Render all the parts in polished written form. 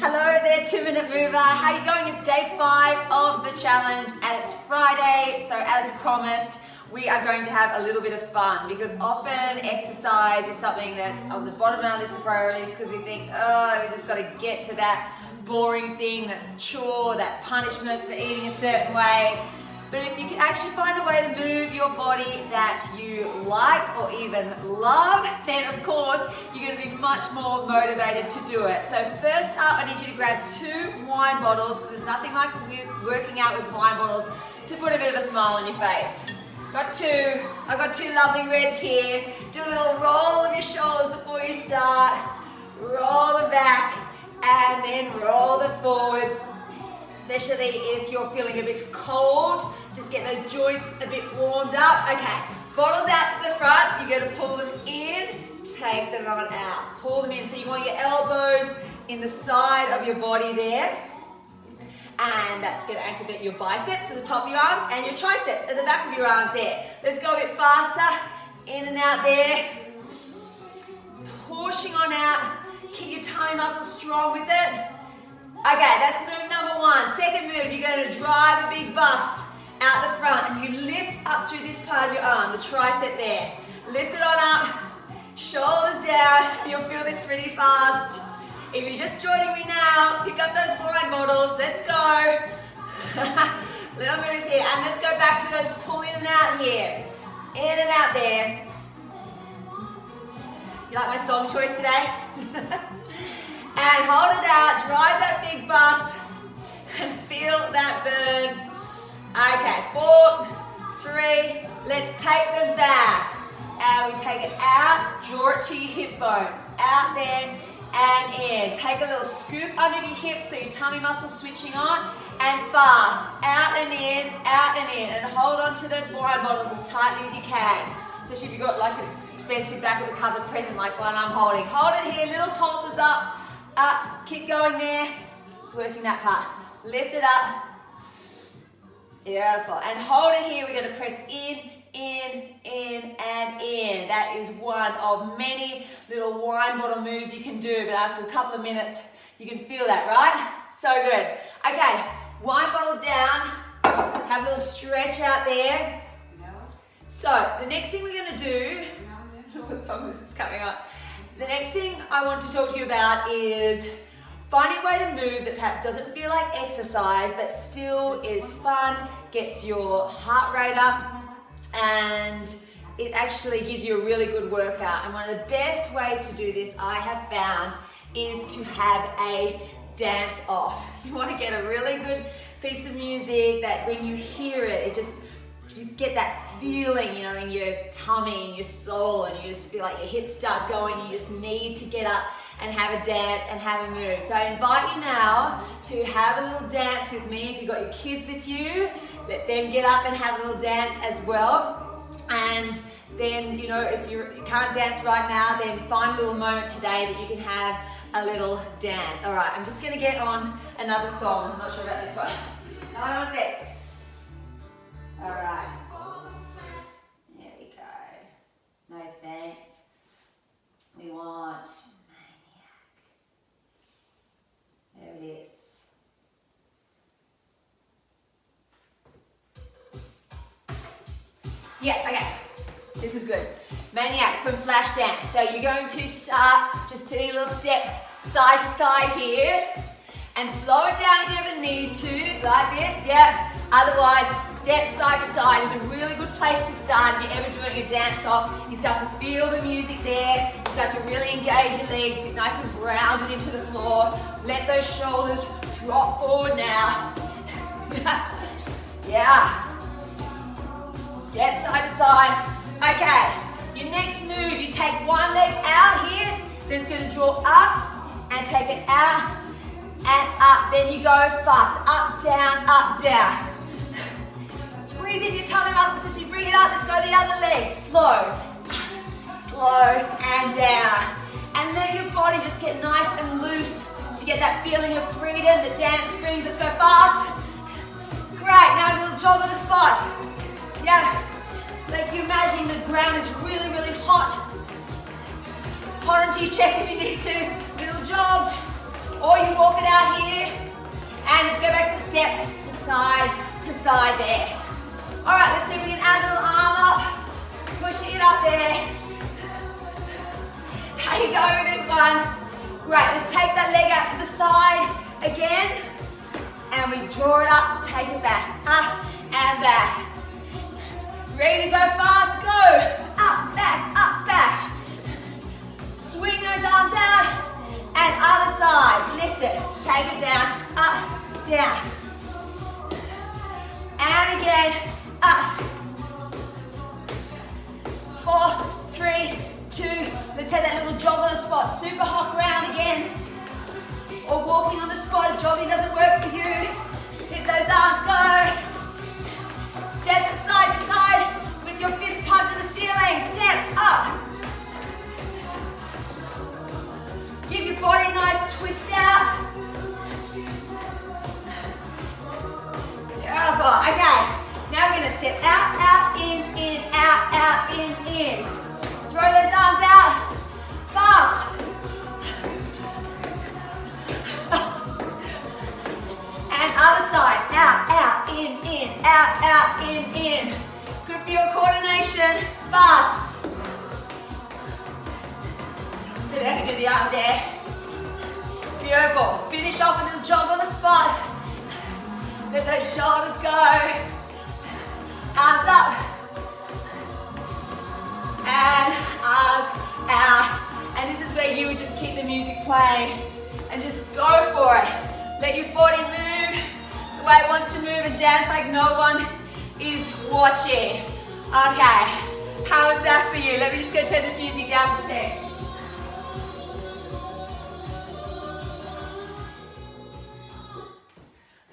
Hello there, 2-Minute Mover. How you going? It's day 5 of the challenge and it's Friday, so as promised, we are going to have a little bit of fun because often exercise is something that's on the bottom of our list of priorities because we think, oh, we just got to get to that boring thing, that chore, that punishment for eating a certain way. But if you can actually find a way to move your body that you like or even love, then of course you're going to be much more motivated to do it. So first up, I need you to grab 2 wine bottles because there's nothing like working out with wine bottles to put a bit of a smile on your face. Got 2. I've got 2 lovely reds here. Do a little roll of your shoulders before you start. Roll them back and then roll them forward. Especially if you're feeling a bit cold, just get those joints a bit warmed up. Okay, bottles out to the front, you're going to pull them in, take them on out. Pull them in, so you want your elbows in the side of your body there. And that's going to activate your biceps at the top of your arms and your triceps at the back of your arms there. Let's go a bit faster, in and out there. Pushing on out, keep your tummy muscles strong with it. Okay, that's move number 1. Second move, you're going to drive a big bus out the front and you lift up through this part of your arm, the tricep there. Lift it on up, shoulders down. You'll feel this pretty fast. If you're just joining me now, pick up those wine bottles. Let's go. Little moves here. And let's go back to those pulling them out here. In and out there. You like my song choice today? And hold it out, drive that big bus, and feel that burn. Okay, 4, 3, let's take them back. And we take it out, draw it to your hip bone. Out there and in. Take a little scoop under your hips so your tummy muscles switching on. And fast, out and in, and hold on to those wine bottles as tightly as you can. Especially if you've got like an expensive back of the cupboard present like one I'm holding. Hold it here, little pulses up. Up, keep going there. It's working that part. Lift it up. Beautiful. And hold it here. We're going to press in, and in. That is one of many little wine bottle moves you can do, but after a couple of minutes, you can feel that, right? So good. Okay, wine bottles down. Have a little stretch out there. So, the next thing we're going to do, I don't know what song this is coming up. The next thing I want to talk to you about is finding a way to move that perhaps doesn't feel like exercise but still is fun, gets your heart rate up, and it actually gives you a really good workout. And one of the best ways to do this I have found is to have a dance off. You want to get a really good piece of music that when you hear it, you get that feeling, you know, in your tummy, in your soul, and you just feel like your hips start going. You just need to get up and have a dance and have a move. So I invite you now to have a little dance with me. If you've got your kids with you, let them get up and have a little dance as well. And then, you know, if you can't dance right now, then find a little moment today that you can have a little dance. All right, I'm just going to get on another song. I'm not sure about this one. Hold on a sec. All right. There we go. No thanks. We want Maniac. There it is. Yeah, okay. This is good. Maniac from Flashdance. So you're going to start just doing a little step side to side here. And slow it down if you ever need to, like this, yeah. Otherwise, step side to side is a really good place to start if you're ever doing a dance off. You start to feel the music there, you start to really engage your legs, get nice and grounded into the floor. Let those shoulders drop forward now. Yeah. Step side to side. Okay, your next move, you take one leg out here, then it's going to draw up and take it out and up. Then you go fast, up, down, Squeeze in your tummy muscles as you bring it up. Let's go the other leg. Slow, and down. And let your body just get nice and loose to get that feeling of freedom that dance brings. Let's go fast. Great, now a little jog on the spot. Yeah, like you imagine the ground is really, really hot. Hold onto your chest if you need to. Little jogs. Or you walk it out here. And let's go back to the step to side there. All right, let's see if we can add a little arm up. Pushing it up there. How you going with this one? Great, let's take that leg out to the side again. And we draw it up, take it back, up and back. Ready to go fast, go. Up, back. Swing those arms out. And other side, lift it, take it down, up, down. And again, up. 4, 3, 2. Let's take that little jog on the spot. Super hop around again. Or walking on the spot if jogging doesn't work for you. Hit those arms, go. Step to side with your fist pumped to the ceiling. Step up. Give your body a nice twist out. Beautiful. Okay. Now we're going to step out, in, out, in. Throw those arms out. Fast. And other side. Out, in, out, in. Good for your coordination. Fast. Do the arms there. Beautiful. Finish off with a little jog on the spot. Let those shoulders go. Arms up. And arms out. And this is where you would just keep the music playing and just go for it. Let your body move the way it wants to move and dance like no one is watching. Okay, how was that for you? Let me just go turn this music down for a sec.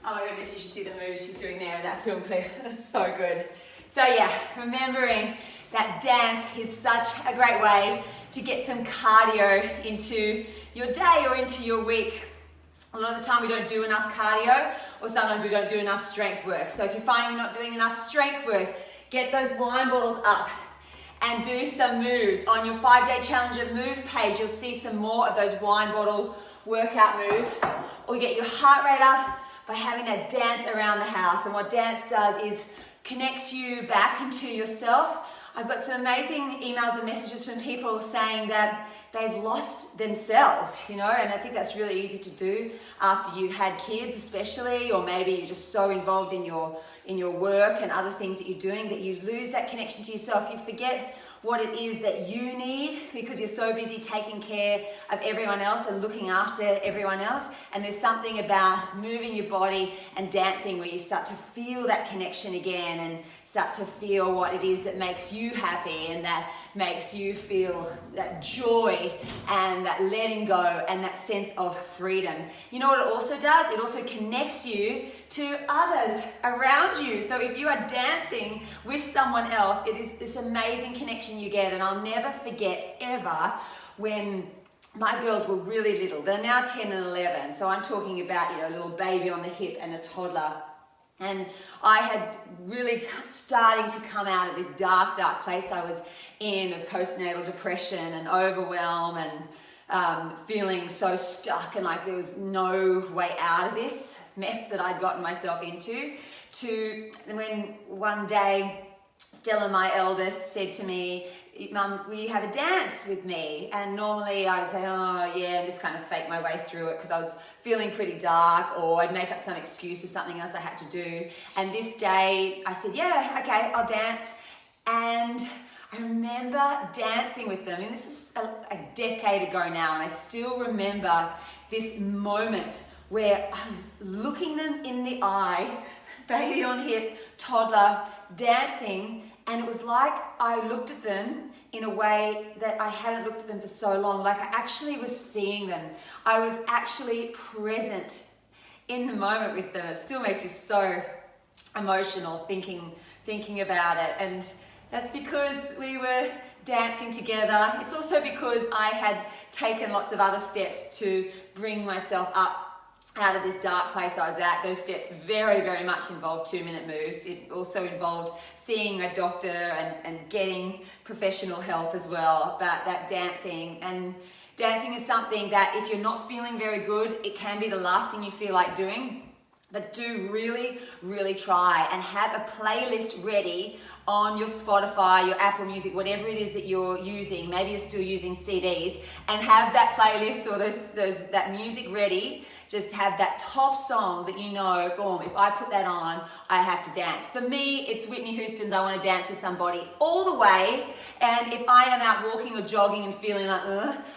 Oh my goodness, you should see the moves she's doing there in that film clip. That's so good. So yeah, remembering that dance is such a great way to get some cardio into your day or into your week. A lot of the time we don't do enough cardio, or sometimes we don't do enough strength work. So if you're finding you're not doing enough strength work, get those wine bottles up and do some moves. On your 5-day challenge at Move page, you'll see some more of those wine bottle workout moves. Or get your heart rate up by having a dance around the house. And what dance does is connects you back into yourself. I've got some amazing emails and messages from people saying that they've lost themselves, you know, and I think that's really easy to do after you've had kids especially, or maybe you're just so involved in your work and other things that you're doing that you lose that connection to yourself. You forget what it is that you need because you're so busy taking care of everyone else and looking after everyone else. And there's something about moving your body and dancing where you start to feel that connection again and start to feel what it is that makes you happy and that makes you feel that joy and that letting go and that sense of freedom. You know what it also does? It also connects you to others around you. So if you are dancing with someone else, it is this amazing connection you get. And I'll never forget ever when my girls were really little. They're now 10 and 11. So I'm talking about, you know, a little baby on the hip and a toddler. And I had really starting to come out of this dark place I was in of postnatal depression and overwhelm and feeling so stuck and like there was no way out of this mess that I'd gotten myself into, to when one day Stella, my eldest, said to me, "Mum, will you have a dance with me?" And normally I would say, "Oh yeah," and just kind of fake my way through it because I was feeling pretty dark, or I'd make up some excuse or something else I had to do. And this day I said, "Yeah, okay, I'll dance." And I remember dancing with them, and this is a decade ago now, and I still remember this moment where I was looking them in the eye, baby on hip, toddler, dancing, and it was like I looked at them in a way that I hadn't looked at them for so long, like I actually was seeing them. I was actually present in the moment with them. It still makes me so emotional thinking about it, and that's because we were dancing together. It's also because I had taken lots of other steps to bring myself up out of this dark place I was at. Those steps very, very much involved 2-minute moves. It also involved seeing a doctor and getting professional help as well about that dancing. And Dancing is something that if you're not feeling very good, it can be the last thing you feel like doing. But do really, really try and have a playlist ready on your Spotify, your Apple Music, whatever it is that you're using. Maybe you're still using CDs, and have that playlist or that music ready. Just have that top song that you know, boom, if I put that on, I have to dance. For me, it's Whitney Houston's I Want to Dance With Somebody all the way. And if I am out walking or jogging and feeling like,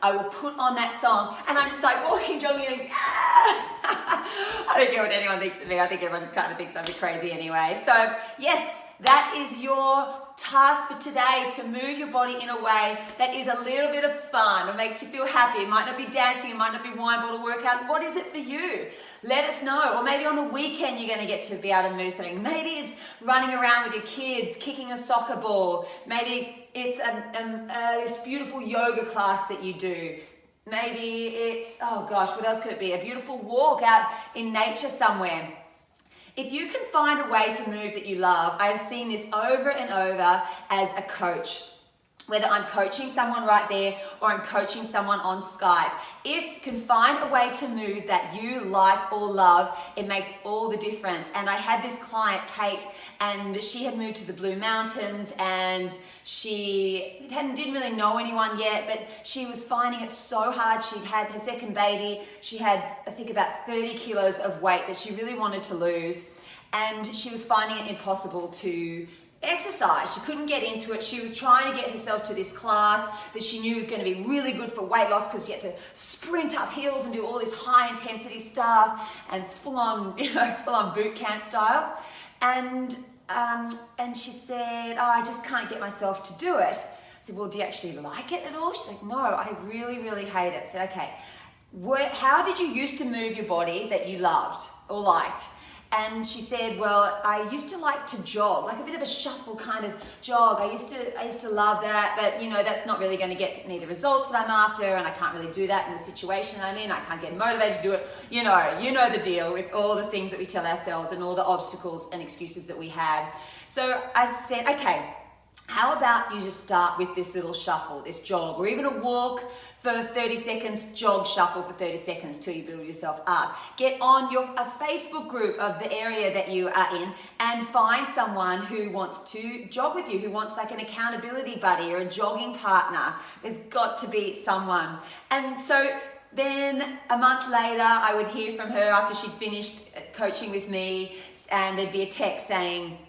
I will put on that song and I'm just like walking, jogging, and I don't care what anyone thinks of me. I think everyone kind of thinks I'm a bit crazy anyway. So yes, that is your task for today, to move your body in a way that is a little bit of fun. It makes you feel happy. It might not be dancing, it might not be wine bottle workout. What is it for you? Let us know. Or maybe on the weekend you're going to get to be able to move something. Maybe it's running around with your kids, kicking a soccer ball. Maybe it's this beautiful yoga class that you do. Maybe it's, oh gosh, what else could it be? A beautiful walk out in nature somewhere. If you can find a way to move that you love, I've seen this over and over as a coach. Whether I'm coaching someone right there or I'm coaching someone on Skype, if you can find a way to move that you like or love, it makes all the difference. And I had this client, Kate, and she had moved to the Blue Mountains, and she didn't really know anyone yet, but she was finding it so hard. She'd had her second baby. She had, I think, about 30 kilos of weight that she really wanted to lose, and she was finding it impossible to exercise. She couldn't get into it. She was trying to get herself to this class that she knew was going to be really good for weight loss, because you had to sprint up hills and do all this high intensity stuff and full on boot camp style. And she said, oh, I just can't get myself to do it. I said, well, do you actually like it at all? She's like, no, I really, really hate it. I said, okay, how did you used to move your body that you loved or liked? And she said, well, I used to like to jog, like a bit of a shuffle kind of jog. I used to love that, but that's not really going to get me the results that I'm after, and I can't really do that in the situation I'm in. I can't get motivated to do it. You know the deal with all the things that we tell ourselves and all the obstacles and excuses that we have. So I said, okay, how about you just start with this little shuffle, this jog, or even a walk for 30 seconds, jog, shuffle for 30 seconds till you build yourself up. Get on a Facebook group of the area that you are in and find someone who wants to jog with you, who wants like an accountability buddy or a jogging partner. There's got to be someone. And so then a month later, I would hear from her after she'd finished coaching with me, and there'd be a text saying,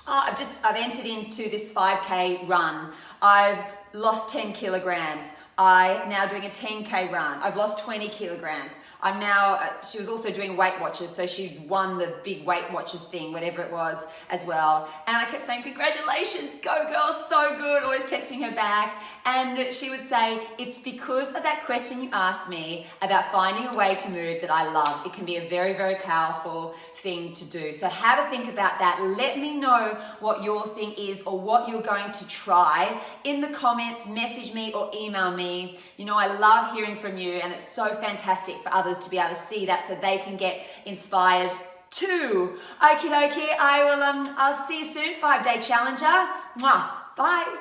oh, I've entered into this 5K run. I've lost 10 kilograms. I'm now doing a 10K run. I've lost 20 kilograms. I'm now, she was also doing Weight Watchers, so she won the big Weight Watchers thing, whatever it was, as well. And I kept saying, congratulations, go girl, so good, always texting her back. And she would say, it's because of that question you asked me about finding a way to move that I loved. It can be a very, very powerful thing to do. So have a think about that. Let me know what your thing is or what you're going to try in the comments. Message me or email me. I love hearing from you, and it's so fantastic for others to be able to see that so they can get inspired too. Okie dokie, I'll see you soon, 5-day challenger. Mwah. Bye.